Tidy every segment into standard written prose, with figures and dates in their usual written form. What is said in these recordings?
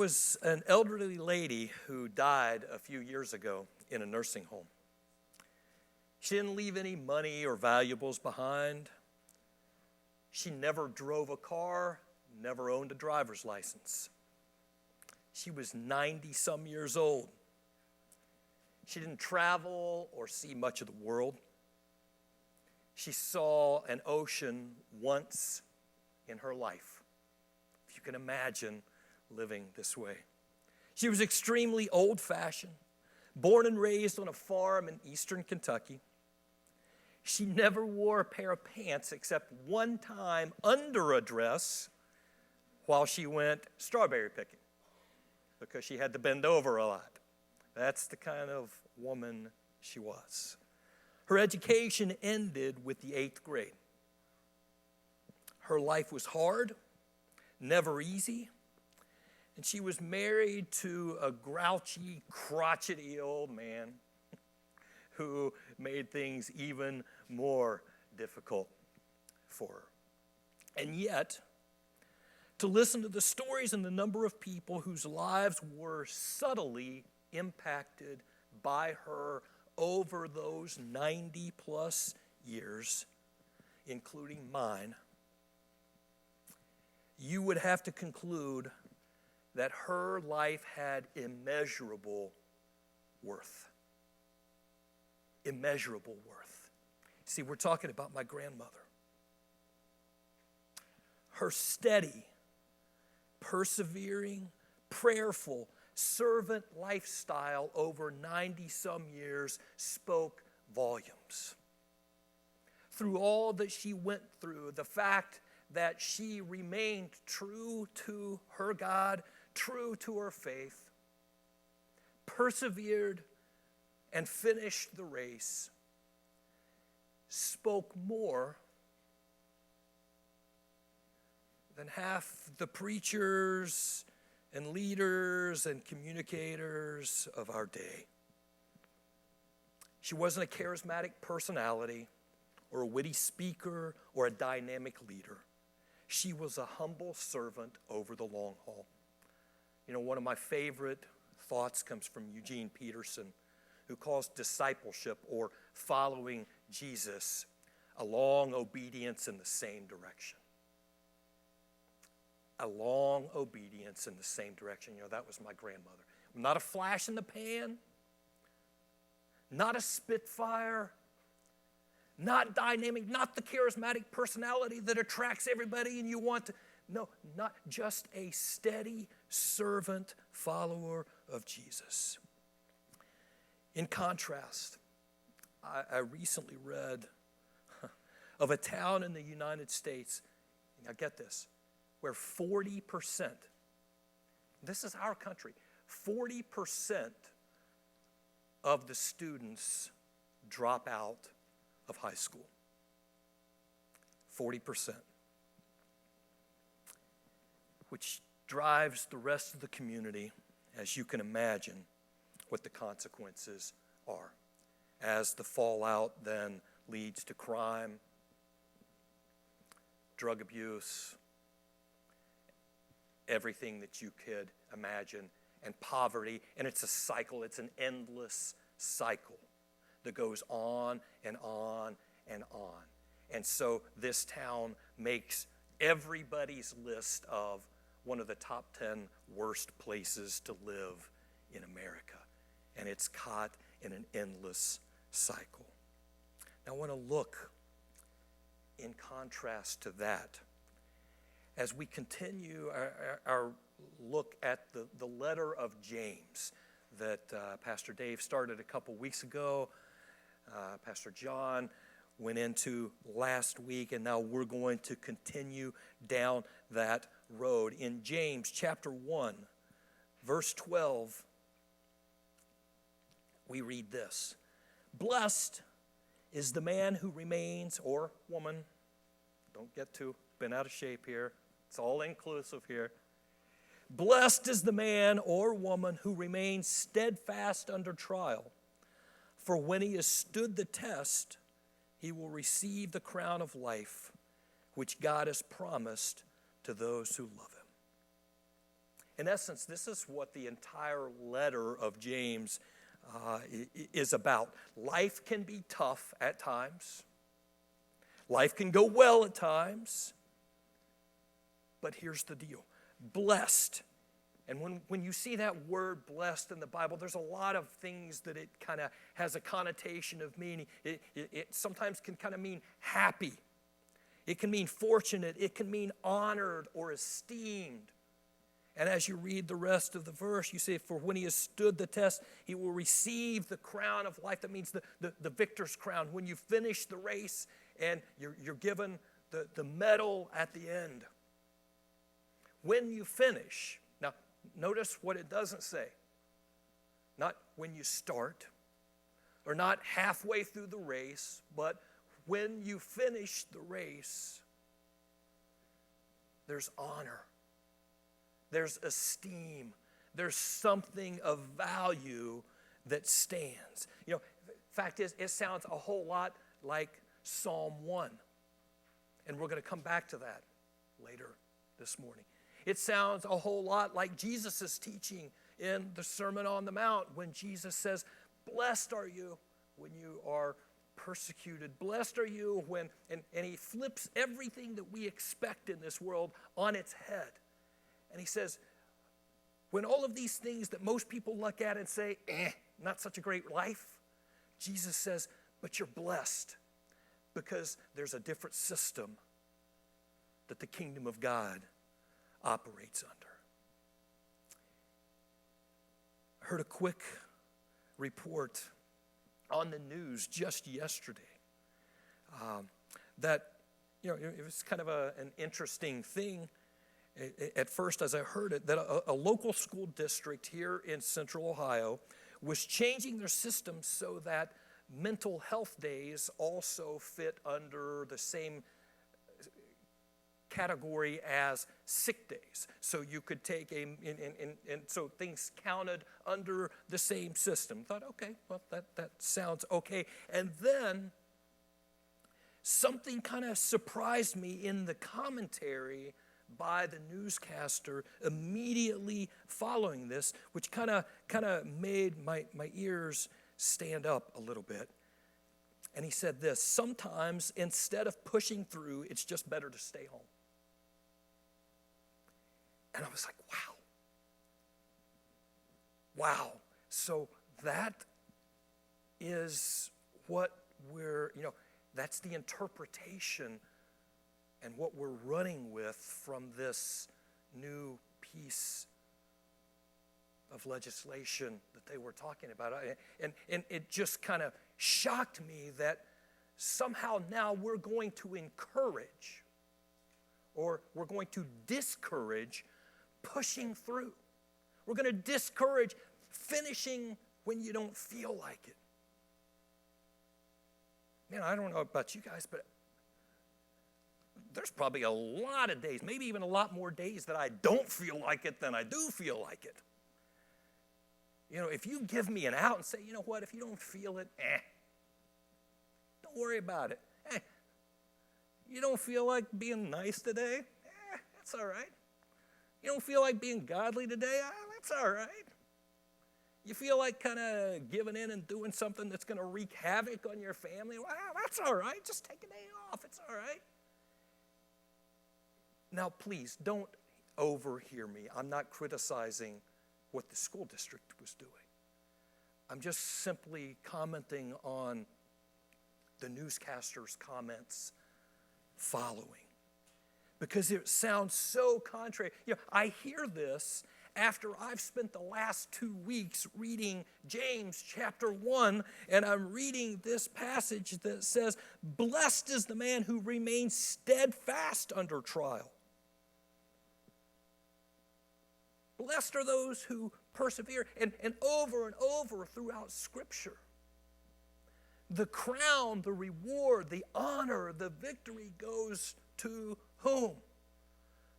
Was an elderly lady who died a few years ago in a nursing home. She didn't leave any money or valuables behind. She never drove a car, never owned a driver's license. She was 90-some years old. She didn't travel or see much of the world. She saw an ocean once in her life, if you can imagine living this way. She was extremely old-fashioned, born and raised on a farm in eastern Kentucky. She never wore a pair of pants except one time under a dress while she went strawberry picking because she had to bend over a lot. That's the kind of woman she was. Her education ended with the 8th grade. Her life was hard, never easy, and she was married to a grouchy, crotchety old man who made things even more difficult for her. And yet, to listen to the stories and the number of people whose lives were subtly impacted by her over those 90-plus years, including mine, you would have to conclude that her life had immeasurable worth. Immeasurable worth. See, we're talking about my grandmother. Her steady, persevering, prayerful, servant lifestyle over 90-some years spoke volumes. Through all that she went through, the fact that she remained true to her God, true to her faith, persevered and finished the race, spoke more than half the preachers and leaders and communicators of our day. She wasn't a charismatic personality or a witty speaker or a dynamic leader. She was a humble servant over the long haul. You know, one of my favorite thoughts comes from Eugene Peterson, who calls discipleship or following Jesus a long obedience in the same direction. A long obedience in the same direction. You know, that was my grandmother. Not a flash in the pan, not a spitfire, not dynamic, not the charismatic personality that attracts everybody and you want to. No, not just a steady servant follower of Jesus. In contrast, I recently read of a town in the United States, now get this, where 40%, this is our country, 40% of the students drop out of high school. 40%. Which drives the rest of the community, as you can imagine, what the consequences are. As the fallout then leads to crime, drug abuse, everything that you could imagine, and poverty. And it's a cycle, it's an endless cycle that goes on and on and on. And so this town makes everybody's list of one of the top 10 worst places to live in America. And it's caught in an endless cycle. Now I want to look in contrast to that as we continue our look at the letter of James that Pastor Dave started a couple weeks ago. Pastor John went into last week, and now we're going to continue down that road. In James chapter 1, verse 12, we read this: "Blessed is the man who remains," or woman, don't get too bent out of shape here, it's all inclusive here. "Blessed is the man or woman who remains steadfast under trial, for when he has stood the test, he will receive the crown of life, which God has promised to those who love him." In essence, this is what the entire letter of James is about. Life can be tough at times. Life can go well at times. But here's the deal. Blessed. And when you see that word blessed in the Bible, there's a lot of things that it kind of has a connotation of meaning. It sometimes can kind of mean happy. It can mean fortunate. It can mean honored or esteemed. And as you read the rest of the verse, you say, for when he has stood the test, he will receive the crown of life. That means the victor's crown. When you finish the race and you're given the medal at the end. When you finish, now notice what it doesn't say. Not when you start, or not halfway through the race, but when you finish the race, there's honor. There's esteem. There's something of value that stands. You know, fact is, it sounds a whole lot like Psalm 1. And we're going to come back to that later this morning. It sounds a whole lot like Jesus' teaching in the Sermon on the Mount when Jesus says, blessed are you when you are persecuted. Blessed are you when, and he flips everything that we expect in this world on its head. And he says, when all of these things that most people look at and say, not such a great life, Jesus says, but you're blessed because there's a different system that the kingdom of God operates under. I heard a quick report on the news just yesterday that, you know, it was kind of an interesting thing at first as I heard it, that a local school district here in central Ohio was changing their system so that mental health days also fit under the same category as sick days. So you could take and so things counted under the same system. Thought, okay, well, that sounds okay. And then something kind of surprised me in the commentary by the newscaster immediately following this, which kind of made my ears stand up a little bit. And he said this, sometimes instead of pushing through, it's just better to stay home. And I was like, wow. So that is what that's the interpretation and what we're running with from this new piece of legislation that they were talking about. And it just kind of shocked me that somehow now we're going to encourage or we're going to discourage pushing through. We're going to discourage finishing when you don't feel like it. Man, I don't know about you guys, but there's probably a lot of days, maybe even a lot more days that I don't feel like it than I do feel like it. You know, if you give me an out and say, you know what, if you don't feel it, don't worry about it. You don't feel like being nice today? That's all right. You don't feel like being godly today? That's all right. You feel like kind of giving in and doing something that's going to wreak havoc on your family? Well, that's all right. Just take a day off. It's all right. Now, please, don't overhear me. I'm not criticizing what the school district was doing. I'm just simply commenting on the newscaster's comments following. Because it sounds so contrary. You know, I hear this after I've spent the last 2 weeks reading James chapter 1, and I'm reading this passage that says, blessed is the man who remains steadfast under trial. Blessed are those who persevere, and over throughout Scripture. The crown, the reward, the honor, the victory goes to whom?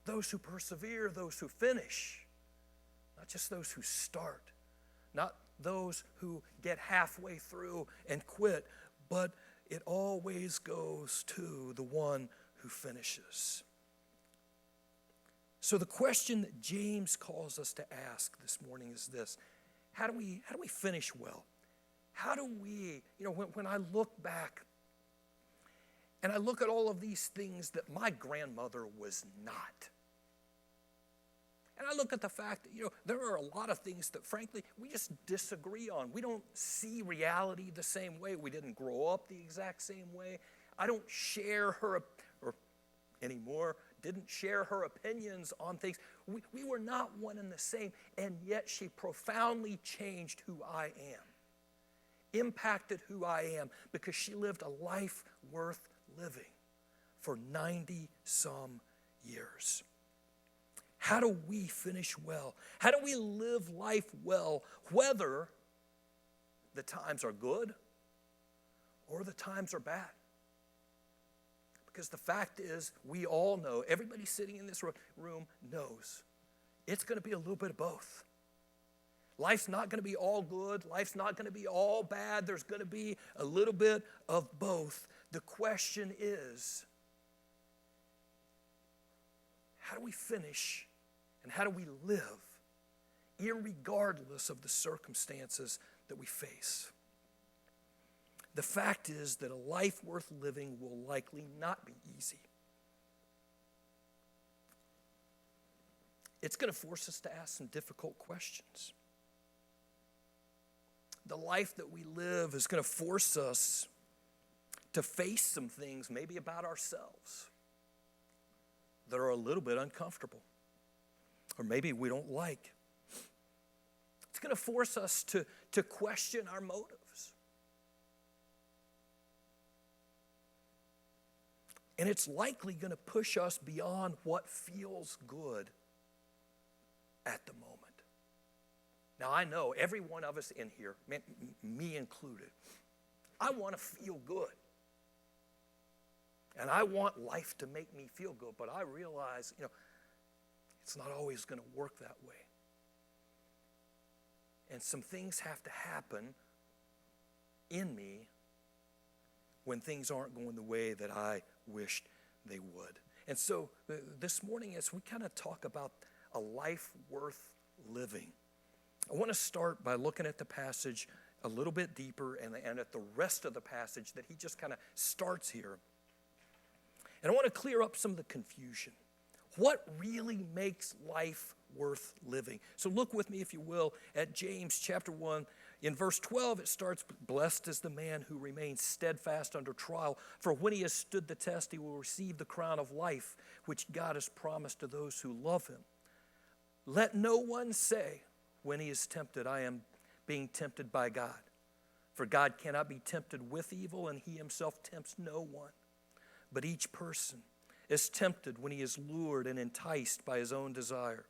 Those who persevere, those who finish. Not just those who start. Not those who get halfway through and quit, but it always goes to the one who finishes. So the question that James calls us to ask this morning is this: how do we finish well? How do we, when I look back and I look at all of these things that my grandmother was not, and I look at the fact that, there are a lot of things that, frankly, we just disagree on. We don't see reality the same way. We didn't grow up the exact same way. I don't share her, or anymore, didn't share her opinions on things. We were not one and the same, and yet she profoundly changed who I am, impacted who I am, because she lived a life worth living for 90-some years. How do we finish well? How do we live life well, whether the times are good or the times are bad? Because the fact is, we all know, everybody sitting in this room knows, it's going to be a little bit of both. Life's not going to be all good. Life's not going to be all bad. There's going to be a little bit of both. The question is, how do we finish and how do we live, irregardless of the circumstances that we face? The fact is that a life worth living will likely not be easy. It's going to force us to ask some difficult questions. The life that we live is going to force us to face some things, maybe about ourselves, that are a little bit uncomfortable, or maybe we don't like. It's going to force us to question our motives. And it's likely going to push us beyond what feels good at the moment. Now, I know every one of us in here, me included, I want to feel good. And I want life to make me feel good, but I realize, it's not always going to work that way. And some things have to happen in me when things aren't going the way that I wished they would. And so this morning, as we kind of talk about a life worth living, I want to start by looking at the passage a little bit deeper and at the rest of the passage that he just kind of starts here. And I want to clear up some of the confusion. What really makes life worth living? So look with me, if you will, at James chapter 1. In verse 12, it starts, "Blessed is the man who remains steadfast under trial, for when he has stood the test, he will receive the crown of life, which God has promised to those who love him. Let no one say, when he is tempted, I am being tempted by God. For God cannot be tempted with evil, and he himself tempts no one. But each person is tempted when he is lured and enticed by his own desire.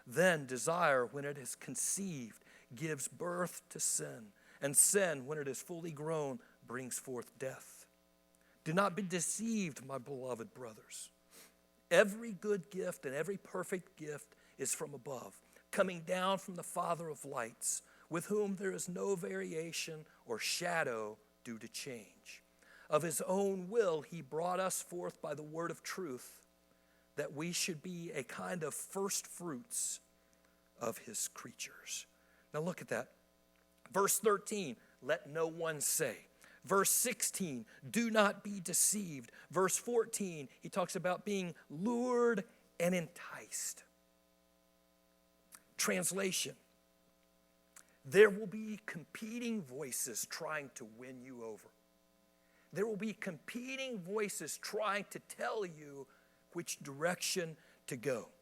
Then desire, when it is conceived, gives birth to sin. And sin, when it is fully grown, brings forth death. Do not be deceived, my beloved brothers. Every good gift and every perfect gift is from above, coming down from the Father of lights, with whom there is no variation or shadow due to change. Of his own will he brought us forth by the word of truth, that we should be a kind of first fruits of his creatures." Now look at that. Verse 13, let no one say. Verse 16, do not be deceived. Verse 14, he talks about being lured and enticed. Translation, there will be competing voices trying to win you over. There will be competing voices trying to tell you which direction to go.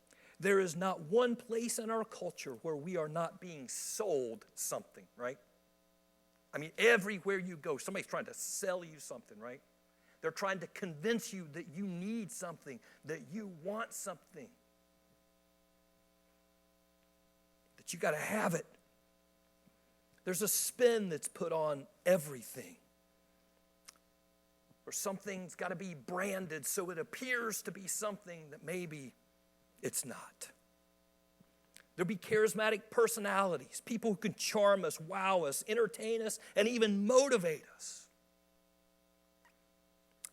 There is not one place in our culture where we are not being sold something, right? I mean, everywhere you go, somebody's trying to sell you something, right? They're trying to convince you that you need something, that you want something, that you got to have it. There's a spin that's put on everything. Or something's got to be branded so it appears to be something that maybe it's not. There'll be charismatic personalities, people who can charm us, wow us, entertain us, and even motivate us.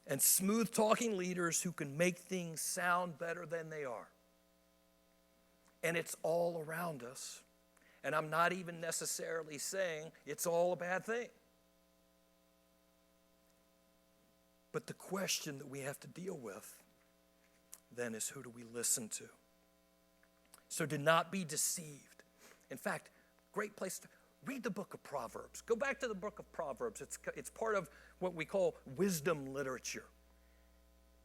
And smooth-talking leaders who can make things sound better than they are. and it's all around us. And I'm not even necessarily saying it's all a bad thing. But the question that we have to deal with then is, who do we listen to? So do not be deceived. In fact, great place to read the book of Proverbs. Go back to the book of Proverbs. It's part of what we call wisdom literature.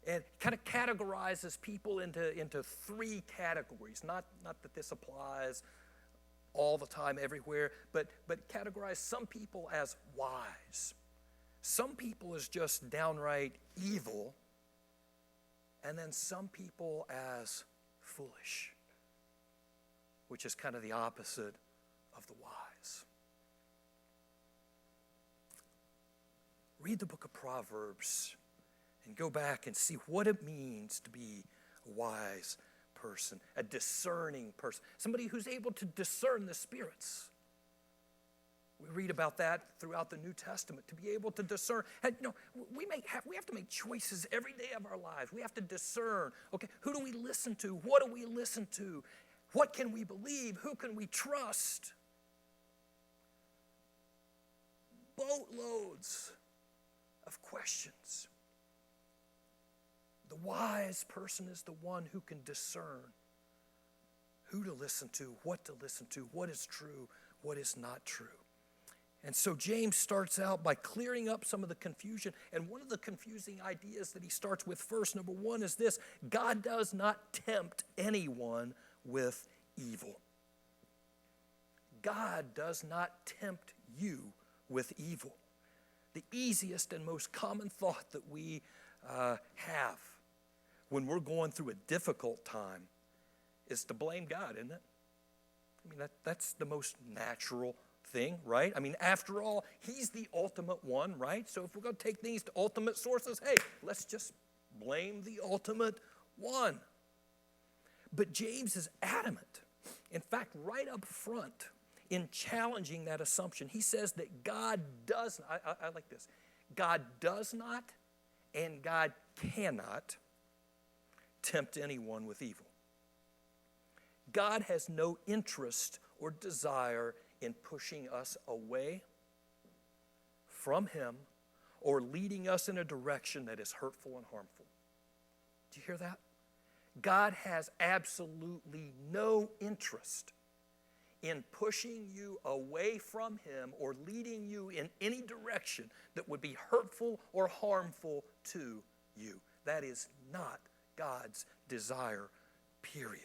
And kind of categorizes people into three categories. Not that this applies all the time, everywhere, but categorize some people as wise. Some people as just downright evil, and then some people as foolish, which is kind of the opposite of the wise. Read the book of Proverbs and go back and see what it means to be a wise person, a discerning person, somebody who's able to discern the spirits. We read about that throughout the New Testament, to be able to discern. And, we have to make choices every day of our lives. We have to discern, okay, who do we listen to? What do we listen to? What can we believe? Who can we trust? Boatloads of questions. The wise person is the one who can discern who to listen to, what is true, what is not true. And so James starts out by clearing up some of the confusion. And one of the confusing ideas that he starts with first, number one, is this: God does not tempt anyone with evil. God does not tempt you with evil. The easiest and most common thought that we have when we're going through a difficult time is to blame God, isn't it? I mean, that's the most natural thing, right? I mean, after all, he's the ultimate one, right? So if we're going to take things to ultimate sources, hey, let's just blame the ultimate one. But James is adamant. In fact, right up front, in challenging that assumption, he says that God does not, I like this, God does not and God cannot tempt anyone with evil. God has no interest or desire in pushing us away from him or leading us in a direction that is hurtful and harmful. Do you hear that? God has absolutely no interest in pushing you away from him or leading you in any direction that would be hurtful or harmful to you. That is not God's desire, period.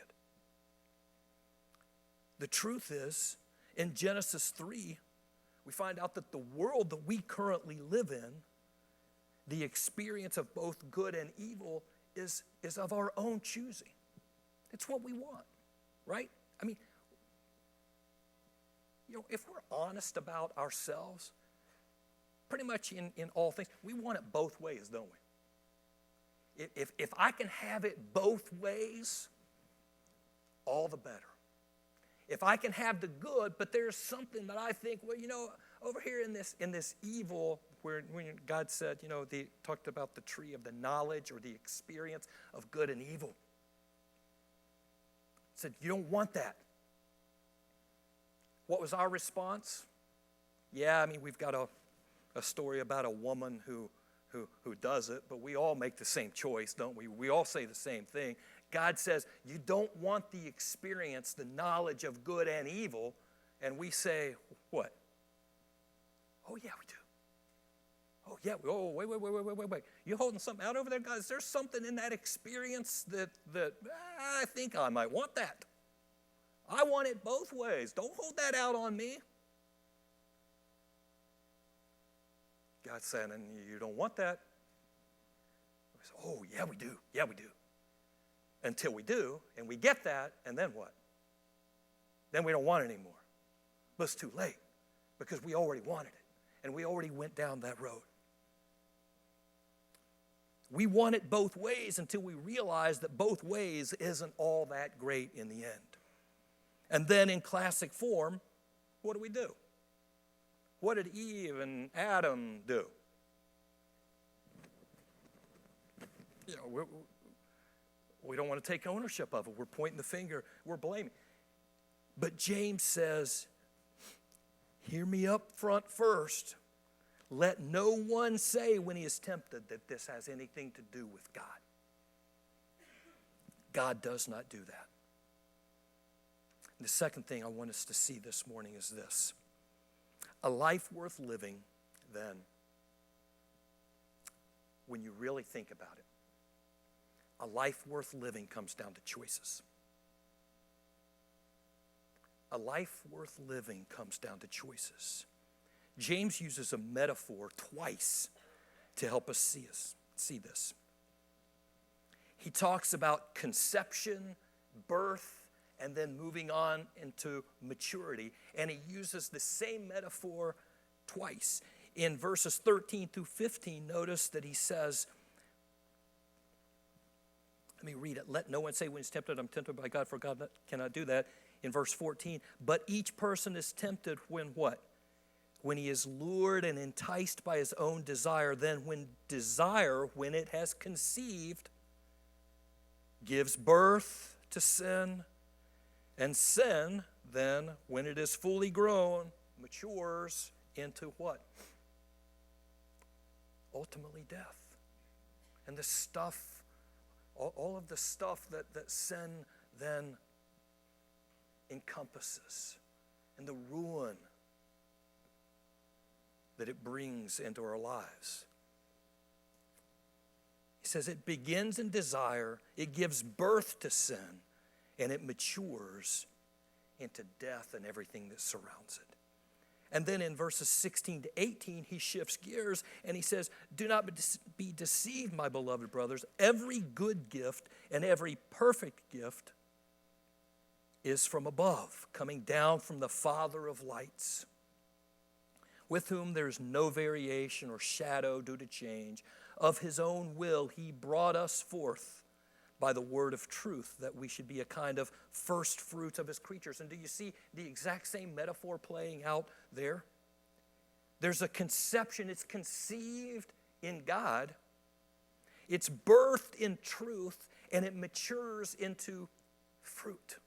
The truth is, in Genesis 3, we find out that the world that we currently live in, the experience of both good and evil, is of our own choosing. It's what we want, right? I mean, if we're honest about ourselves, pretty much in all things, we want it both ways, don't we? If I can have it both ways, all the better. If I can have the good, but there's something that I think, well, over here in this evil, where when God said, they talked about the tree of the knowledge or the experience of good and evil. Said, you don't want that. What was our response? Yeah, I mean, we've got a story about a woman who does it, but we all make the same choice, don't we? We all say the same thing. God says, you don't want the experience, the knowledge of good and evil, and we say, what? Oh, yeah, we do. Oh, yeah, wait. You holding something out over there, guys? Is there something in that experience that I think I might want that? I want it both ways. Don't hold that out on me. God said, and you don't want that. Say, oh, yeah, we do. Yeah, we do. Until we do, and we get that, and then what? Then we don't want it anymore. But it's too late, because we already wanted it, and we already went down that road. We want it both ways until we realize that both ways isn't all that great in the end. And then in classic form, what do? What did Eve and Adam do? We don't want to take ownership of it. We're pointing the finger. We're blaming. But James says, hear me up front first. Let no one say when he is tempted that this has anything to do with God. God does not do that. And the second thing I want us to see this morning is this. A life worth living, then, when you really think about it, a life worth living comes down to choices. A life worth living comes down to choices. James uses a metaphor twice to help us see this. He talks about conception, birth, and then moving on into maturity. And he uses the same metaphor twice. In verses 13 through 15, notice that he says, let me read it. Let no one say when he's tempted, I'm tempted by God, for God cannot do that. In verse 14, but each person is tempted when what? When he is lured and enticed by his own desire. Then when desire, when it has conceived, gives birth to sin. And sin, then, when it is fully grown, matures into what? Ultimately death. And the stuff, all of the stuff that sin then encompasses, and the ruin that it brings into our lives. He says it begins in desire, it gives birth to sin, and it matures into death and everything that surrounds it. And then in verses 16 to 18, he shifts gears and he says, do not be deceived, my beloved brothers. Every good gift and every perfect gift is from above, coming down from the Father of lights, with whom there is no variation or shadow due to change. Of his own will he brought us forth by the word of truth, that we should be a kind of first fruits of his creatures. And do you see the exact same metaphor playing out there? There's a conception. It's conceived in God. It's birthed in truth, and it matures into fruit,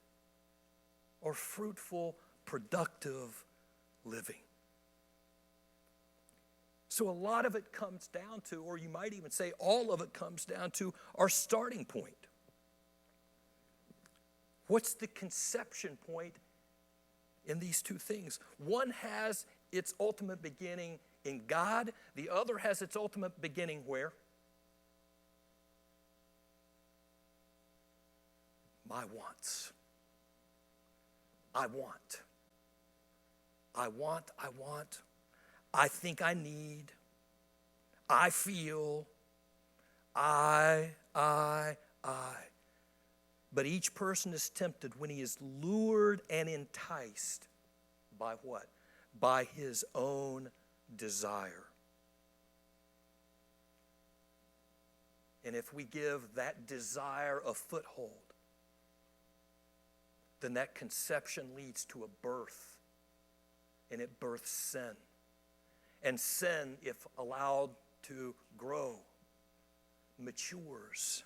or fruitful, productive living. So a lot of it comes down to, or you might even say all of it comes down to our starting point. What's the conception point in these two things? One has its ultimate beginning in God. The other has its ultimate beginning where? My wants. I want. I think I need. I feel. I. But each person is tempted when he is lured and enticed by what? By his own desire. And if we give that desire a foothold, then that conception leads to a birth, and it births sin. And sin, if allowed to grow, matures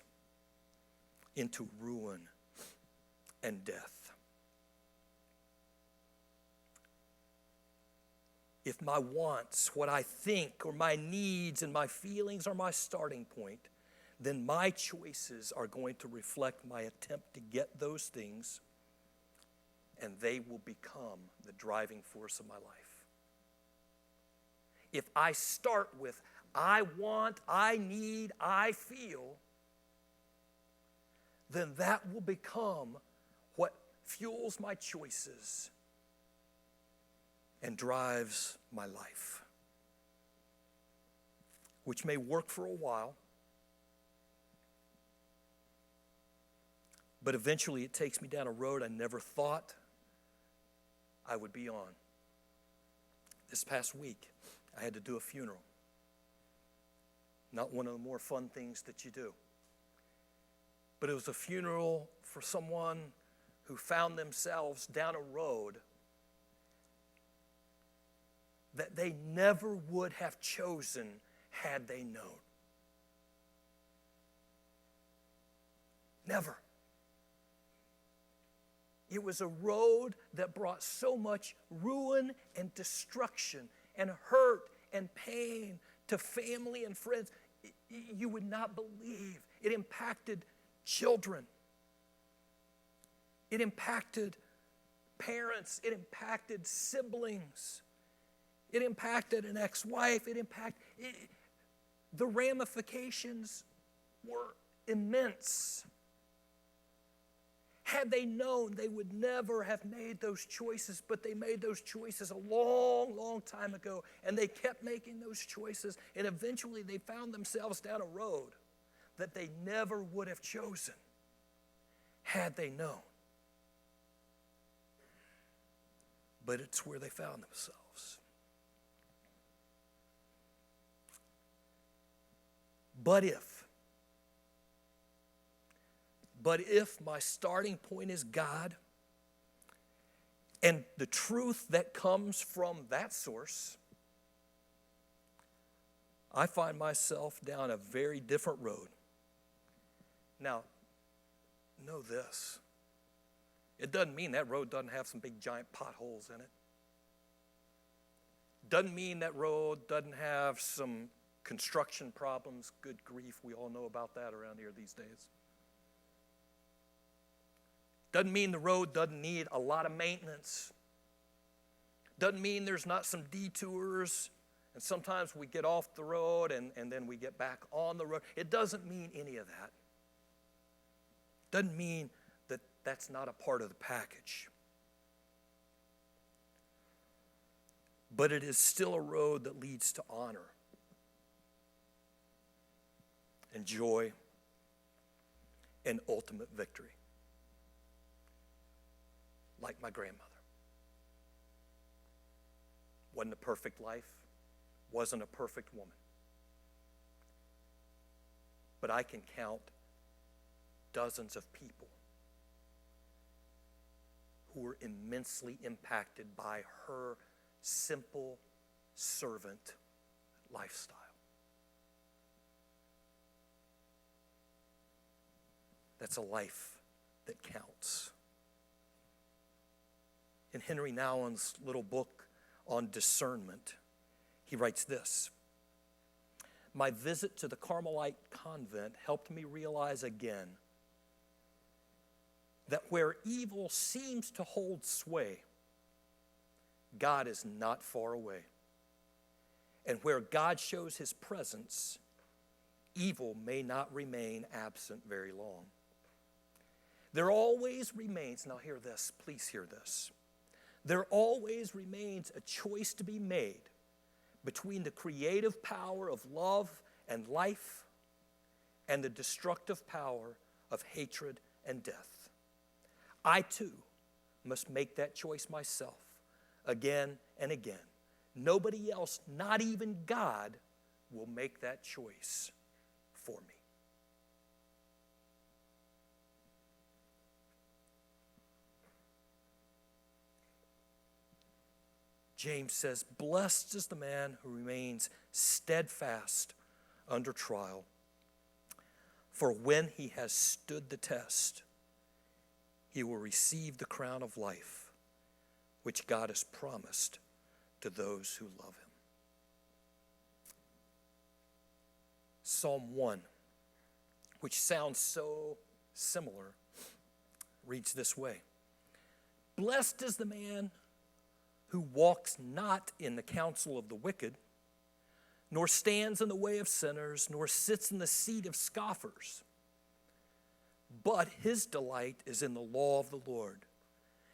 into ruin and death. If my wants, what I think, or my needs and my feelings are my starting point, then my choices are going to reflect my attempt to get those things, and they will become the driving force of my life. If I start with, I want, I need, I feel, then that will become what fuels my choices and drives my life, which may work for a while, but eventually it takes me down a road I never thought I would be on. This past week, I had to do a funeral. Not one of the more fun things that you do. But it was a funeral for someone who found themselves down a road that they never would have chosen had they known. Never. It was a road that brought so much ruin and destruction and hurt and pain to family and friends. You would not believe. It impacted children. It impacted parents. It impacted siblings. It impacted an ex-wife. The ramifications were immense. Had they known, they would never have made those choices, but they made those choices a long, long time ago, and they kept making those choices, and eventually they found themselves down a road that they never would have chosen had they known. But it's where they found themselves. But if my starting point is God, and the truth that comes from that source, I find myself down a very different road. Now, know this. It doesn't mean that road doesn't have some big giant potholes in it. Doesn't mean that road doesn't have some construction problems. Good grief, we all know about that around here these days. Doesn't mean the road doesn't need a lot of maintenance. Doesn't mean there's not some detours, and sometimes we get off the road and then we get back on the road. It doesn't mean any of that. Doesn't mean that that's not a part of the package. But it is still a road that leads to honor and joy and ultimate victory. Like my grandmother. Wasn't a perfect life, wasn't a perfect woman. But I can count dozens of people who were immensely impacted by her simple servant lifestyle. That's a life that counts. In Henry Nouwen's little book on discernment, he writes this: "My visit to the Carmelite convent helped me realize again that where evil seems to hold sway, God is not far away. And where God shows his presence, evil may not remain absent very long. There always remains," now hear this, please hear this. "There always remains a choice to be made between the creative power of love and life and the destructive power of hatred and death. I too must make that choice myself again and again. Nobody else, not even God, will make that choice for me." James says, "Blessed is the man who remains steadfast under trial. For when he has stood the test, he will receive the crown of life, which God has promised to those who love him." Psalm 1, which sounds so similar, reads this way: "Blessed is the man who walks not in the counsel of the wicked, nor stands in the way of sinners, nor sits in the seat of scoffers. But his delight is in the law of the Lord,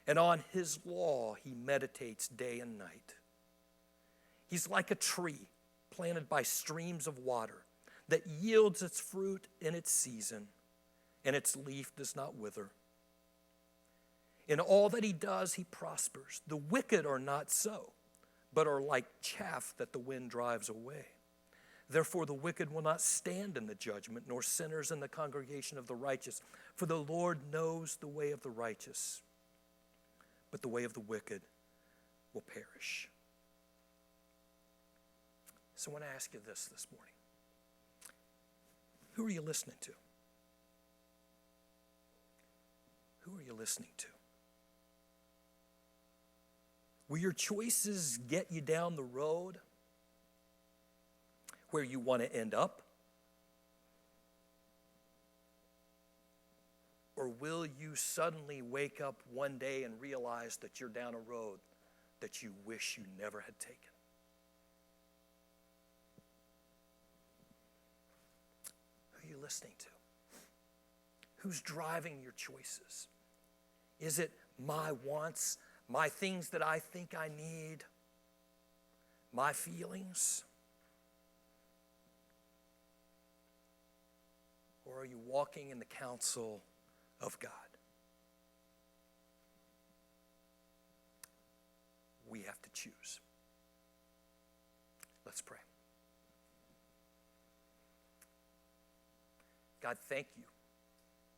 and on his law he meditates day and night. He's like a tree planted by streams of water that yields its fruit in its season, and its leaf does not wither. In all that he does, he prospers. The wicked are not so, but are like chaff that the wind drives away. Therefore the wicked will not stand in the judgment, nor sinners in the congregation of the righteous. For the Lord knows the way of the righteous, but the way of the wicked will perish." So I want to ask you this morning. Who are you listening to? Who are you listening to? Will your choices get you down the road where you want to end up? Or will you suddenly wake up one day and realize that you're down a road that you wish you never had taken? Who are you listening to? Who's driving your choices? Is it my wants, my things that I think I need, my feelings? Or are you walking in the counsel of God? We have to choose. Let's pray. God, thank you